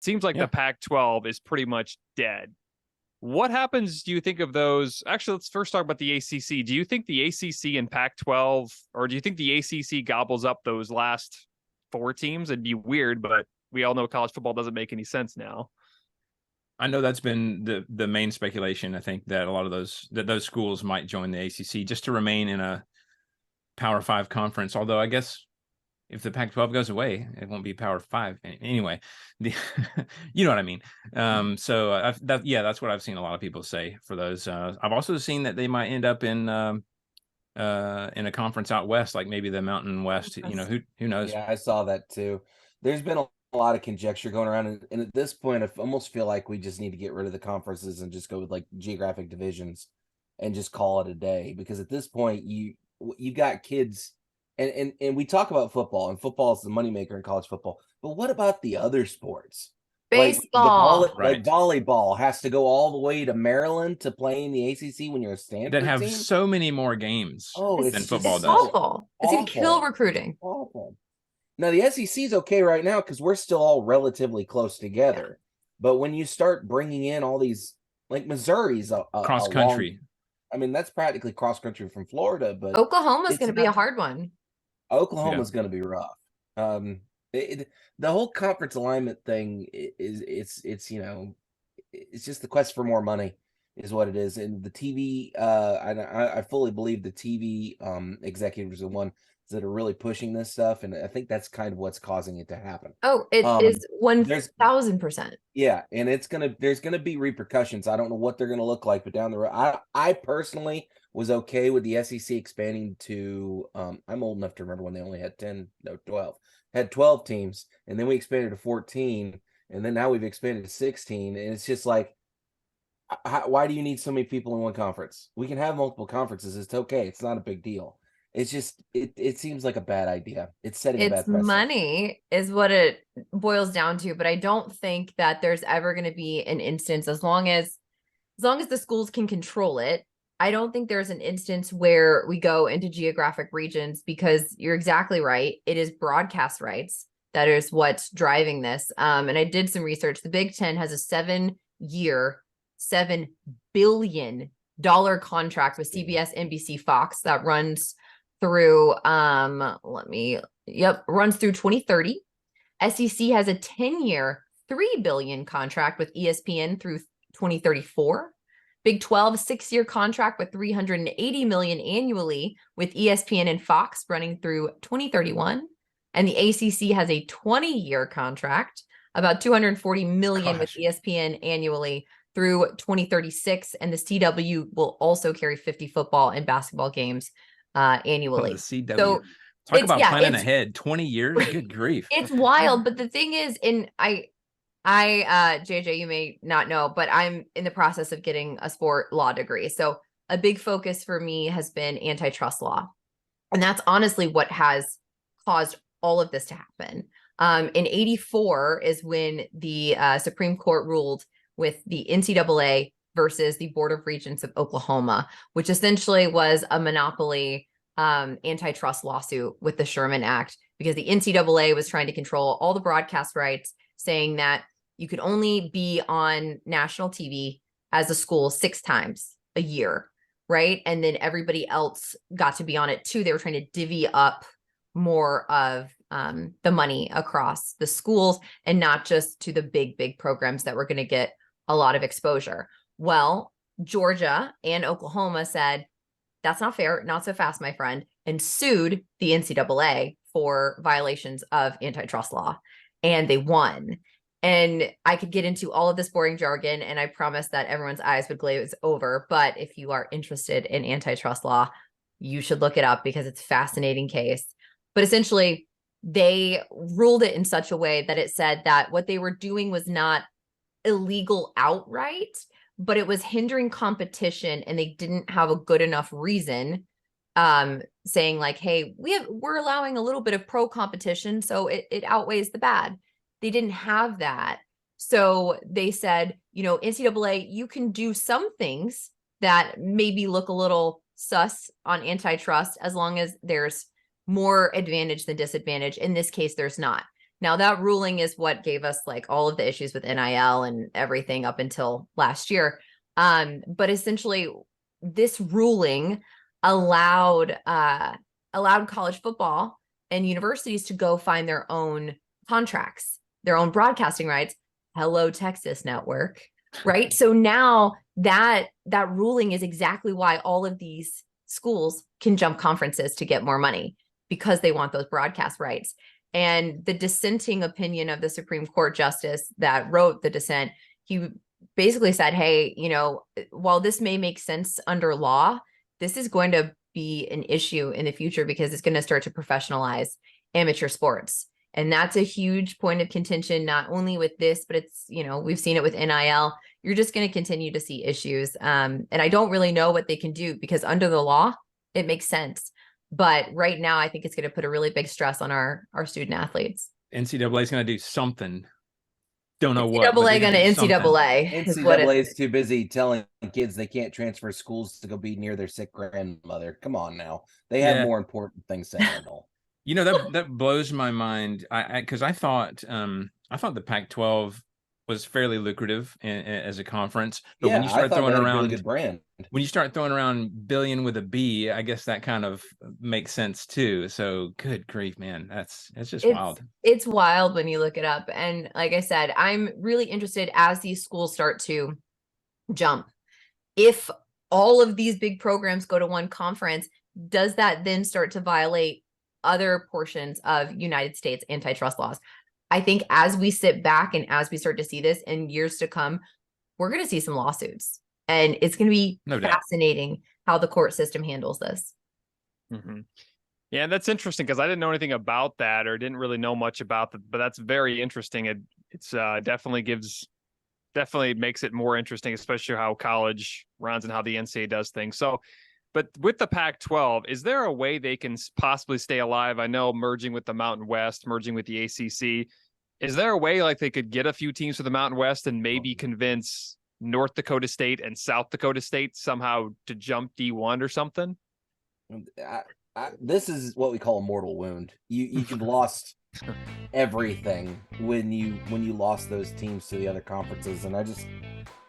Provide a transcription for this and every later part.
seems like the Pac-12 is pretty much dead. What happens, do you think, of those? Actually, let's first talk about the ACC. Do you think the ACC and Pac-12, or do you think the ACC gobbles up those last 4 teams? It'd be weird, but we all know college football doesn't make any sense now. I know that's been the main speculation. I think that a lot of those schools might join the ACC just to remain in a Power 5 conference. Although I guess if the Pac-12 goes away, it won't be Power 5 anyway. You know what I mean? So that's what I've seen a lot of people say for those. I've also seen that they might end up in a conference out west, like maybe the Mountain West. You know, who knows? Yeah, I saw that too. There's been a lot of conjecture going around, and at this point, I almost feel like we just need to get rid of the conferences and just go with like geographic divisions and just call it a day. Because at this point, you got kids, and we talk about football, and football is the moneymaker in college football. But what about the other sports? Baseball, like volleyball has to go all the way to Maryland to play in the ACC when you're a Stanford that have team? so many more games than football does. Awful. It's going to kill recruiting. Awful. Now, the SEC is okay right now because we're still all relatively close together. But when you start bringing in all these, like Missouri's cross country. I mean, that's practically cross country from Florida. But Oklahoma's going to be a hard one. Oklahoma's going to be rough. The whole conference alignment thing it's just the quest for more money is what it is. And the TV, I fully believe the TV executives are the ones that are really pushing this stuff, and I think that's kind of what's causing it to happen. Oh, it is 1,000%. Yeah, and there's gonna be repercussions. I don't know what they're gonna look like, but down the road, I personally was okay with the SEC expanding to. I'm old enough to remember when they only had 12 teams, and then we expanded to 14, and then now we've expanded to 16, and it's just like, why do you need so many people in one conference? We can have multiple conferences. It's okay. It's not a big deal. It's just it seems like a bad idea. It's setting a bad precedent. Money is what it boils down to, but I don't think that there's ever going to be an instance as long as the schools can control it. I don't think there's an instance where we go into geographic regions, because you're exactly right. It is broadcast rights that is what's driving this. And I did some research. The Big Ten has a 7-year, $7 billion contract with CBS, NBC, Fox that runs through runs through 2030. SEC has a 10-year, $3 billion contract with ESPN through 2034. Big 12, 6-year contract with $380 million annually with ESPN and Fox running through 2031. And the ACC has a 20-year contract, about $240 million with ESPN annually through 2036. And the CW will also carry 50 football and basketball games annually. The CW. So talk about planning ahead. 20 years. Good grief. It's wild. But the thing is, I JJ, you may not know, but I'm in the process of getting a sport law degree. So a big focus for me has been antitrust law. And that's honestly what has caused all of this to happen. In 84 is when the Supreme Court ruled with the NCAA versus the Board of Regents of Oklahoma, which essentially was a monopoly antitrust lawsuit with the Sherman Act, because the NCAA was trying to control all the broadcast rights, saying that you could only be on national TV as a school 6 times a year, right? And then everybody else got to be on it too. They were trying to divvy up more of the money across the schools and not just to the big programs that were going to get a lot of exposure. Well, Georgia and Oklahoma said, that's not fair, not so fast, my friend, and sued the NCAA for violations of antitrust law. And they won. And I could get into all of this boring jargon, and I promise that everyone's eyes would glaze over. But if you are interested in antitrust law, you should look it up, because it's a fascinating case. But essentially, they ruled it in such a way that it said that what they were doing was not illegal outright, but it was hindering competition, and they didn't have a good enough reason, saying like, hey, we're allowing a little bit of pro competition, so it outweighs the bad. They didn't have that. So they said, NCAA, you can do some things that maybe look a little sus on antitrust as long as there's more advantage than disadvantage. In this case, there's not. Now that ruling is what gave us like all of the issues with NIL and everything up until last year. But essentially this ruling allowed college football and universities to go find their own contracts, their own broadcasting rights. Hello, Texas Network, right? So now that ruling is exactly why all of these schools can jump conferences to get more money, because they want those broadcast rights. And the dissenting opinion of the Supreme Court justice that wrote the dissent, he basically said, hey, while this may make sense under law, this is going to be an issue in the future because it's going to start to professionalize amateur sports. And that's a huge point of contention, not only with this, but it's, we've seen it with NIL. You're just going to continue to see issues. And I don't really know what they can do, because under the law, it makes sense. But right now, I think it's going to put a really big stress on our student athletes. NCAA is going to do something. Don't know what. NCAA going to NCAA. NCAA is too busy telling kids they can't transfer schools to go be near their sick grandmother. Come on now. They have more important things to handle. That blows my mind. Because I thought the Pac-12 was fairly lucrative as a conference, but when you start throwing around really good brand, when you start throwing around billion with a B, I guess that kind of makes sense too. So good grief, man, it's just wild. It's wild when you look it up. And like I said, I'm really interested as these schools start to jump. If all of these big programs go to one conference, does that then start to violate other portions of United States antitrust laws? I think as we sit back and as we start to see this in years to come, we're going to see some lawsuits, and it's going to be fascinating how the court system handles this. Mm-hmm. Yeah, that's interesting, because I didn't know anything about that, or didn't really know much about that, but that's very interesting. It's definitely makes it more interesting, especially how college runs and how the NCAA does things. So, but with the Pac-12, is there a way they can possibly stay alive? I know merging with the Mountain West, merging with the ACC. Is there a way like they could get a few teams for the Mountain West and maybe convince North Dakota State and South Dakota State somehow to jump D1 or something? This is what we call a mortal wound. You've lost everything when you lost those teams to the other conferences, and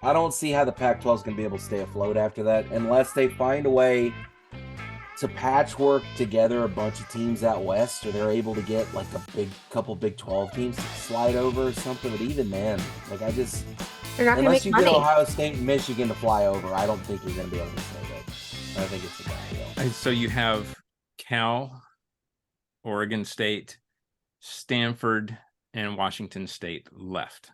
I don't see how the Pac-12 is going to be able to stay afloat after that unless they find a way to patchwork together a bunch of teams out west, or they're able to get like a couple Big 12 teams to slide over or something. But even then, like unless you get Ohio State and Michigan to fly over, I don't think you're going to be able to stay there. I think it's a bad deal. So you have Cal, Oregon State, Stanford, and Washington State left.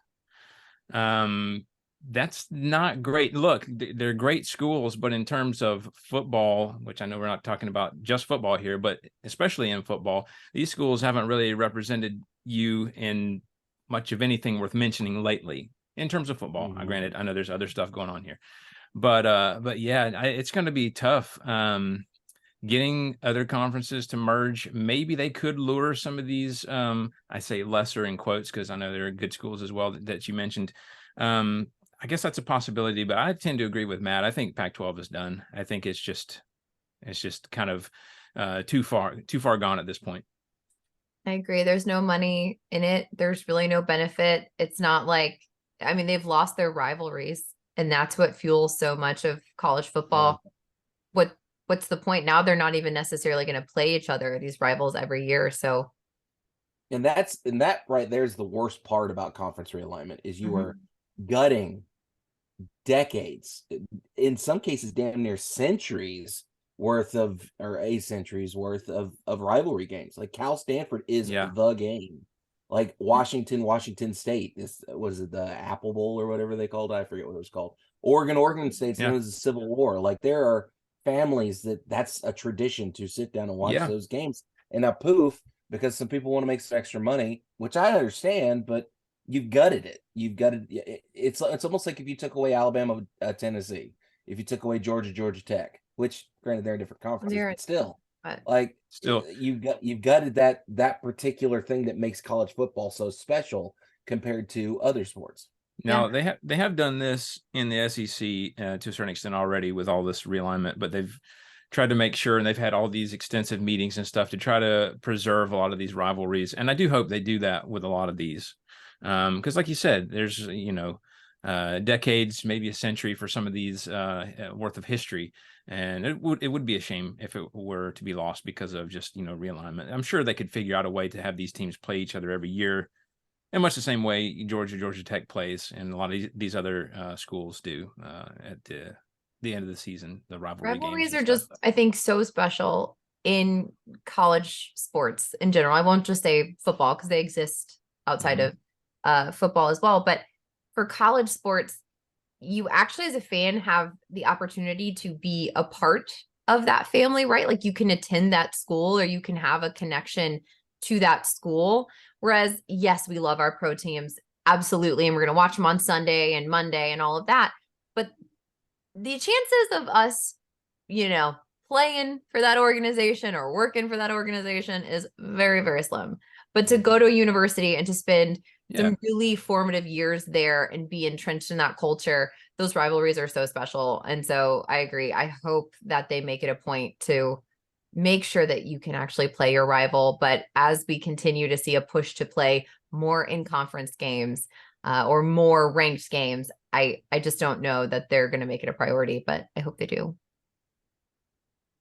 That's not great. Look, they're great schools, but in terms of football, which I know we're not talking about just football here, but especially in football, these schools haven't really represented you in much of anything worth mentioning lately in terms of football. Mm-hmm. Granted, I know there's other stuff going on here, but yeah, it's going to be tough. Getting other conferences to merge, maybe they could lure some of these, I say lesser in quotes, because I know there are good schools as well that you mentioned. I guess that's a possibility, but I tend to agree with Matt. I think Pac-12 is done. I think it's just kind of too far gone at this point. I agree. There's no money in it. There's really no benefit. It's not like, they've lost their rivalries, and that's what fuels so much of college football. Yeah. What's the point now? They're not even necessarily going to play each other, these rivals, every year. So, and that right there's the worst part about conference realignment is you are gutting decades, in some cases damn near centuries worth of, or a century's worth of rivalry games. Like Cal Stanford is the game. Like Washington State, was it the Apple Bowl or whatever they called it? I forget what it was called. Oregon State's known as the Civil War. Like there are families that's a tradition to sit down and watch those games. And now poof, because some people want to make some extra money, which I understand, but you've gutted it. It's almost like if you took away Alabama, Tennessee, if you took away Georgia Tech, which granted they're in different conferences, but still, you've gutted that particular thing that makes college football so special compared to other sports. Now they have done this in the SEC to a certain extent already with all this realignment, but they've tried to make sure, and they've had all these extensive meetings and stuff to try to preserve a lot of these rivalries. And I do hope they do that with a lot of these. Because like you said, there's, decades, maybe a century for some of these worth of history. And it would be a shame if it were to be lost because of just, realignment. I'm sure they could figure out a way to have these teams play each other every year in much the same way Georgia Tech plays, and a lot of these other schools do at the end of the season. The rivalries are just, I think, so special in college sports in general. I won't just say football because they exist outside of football as well. But for college sports, you actually as a fan have the opportunity to be a part of that family, right? Like you can attend that school or you can have a connection to that school. Whereas, yes, we love our pro teams. Absolutely. And we're going to watch them on Sunday and Monday and all of that. But the chances of us, playing for that organization or working for that organization is very, very slim. But to go to a university and to spend some really formative years there and be entrenched in that culture, those rivalries are so special. And so I agree. I hope that they make it a point to make sure that you can actually play your rival. But as we continue to see a push to play more in conference games or more ranked games, I just don't know that they're going to make it a priority, but I hope they do.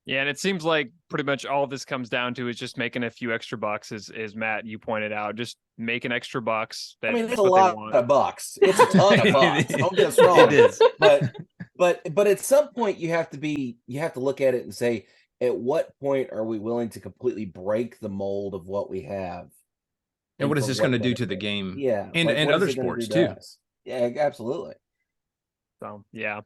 Yeah, and it seems like pretty much all this comes down to is just making a few extra bucks, as Matt, you pointed out, just making extra bucks. It's a lot of bucks. It's a ton of bucks. Don't get us wrong. It is. But at some point you have to look at it and say, at what point are we willing to completely break the mold of what we have? And what is this going to do to the game? Yeah. And other sports too. Yeah, absolutely. So, yeah.